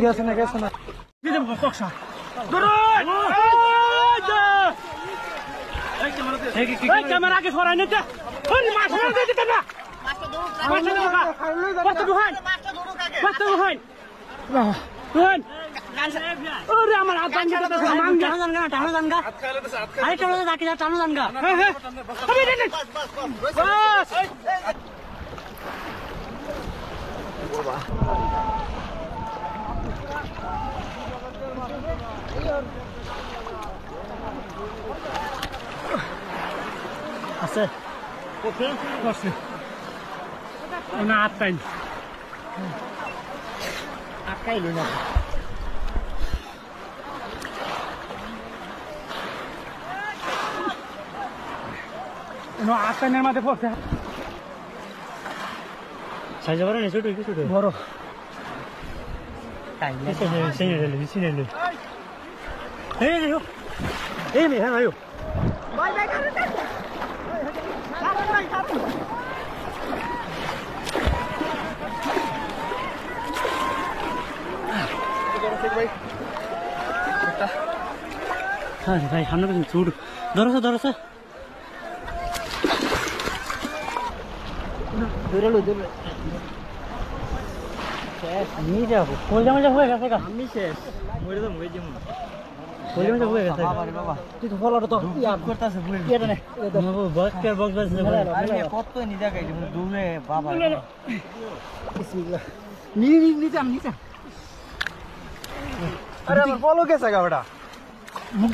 গেছে না দিদি বক্সা এই ক্যামেরা আগে সরাই নিতে ওই মাছ মার দিতে না মাছ দৌড় খা কত দুহান কত দুহান দুহান ওরে আমার হাত ভাঙে তো মান টানো জানগা আরে টানো রাখি যা টানো জানগা হ্যাঁ হ্যাঁ বাস আছে ওকে আছে না আটটাই আটকাইলো না নো আটটাইনের মধ্যে পড়ছে সাইজ বড় না ছোট বড় তাই না সিনে এই মে হ্যাঁ আয়ো বাই বাই করে হ্যাঁ ভাই সামনে পেছনে ছুট ধরছে দৌড়ালো নিয়ে যাবো কলজা হয়ে গেছে আমি শেষ মরে তো মরে যাবো কলজা হয়ে গেছে বাবা তুই তো ফলার তো ইয়াদ করতেছে বুঝলি এটা না বক্স কত নি জায়গায় দূরে বাবা বিসমিল্লাহ নিচে আরে আমার ফলো গেছে গা বেটা মুখ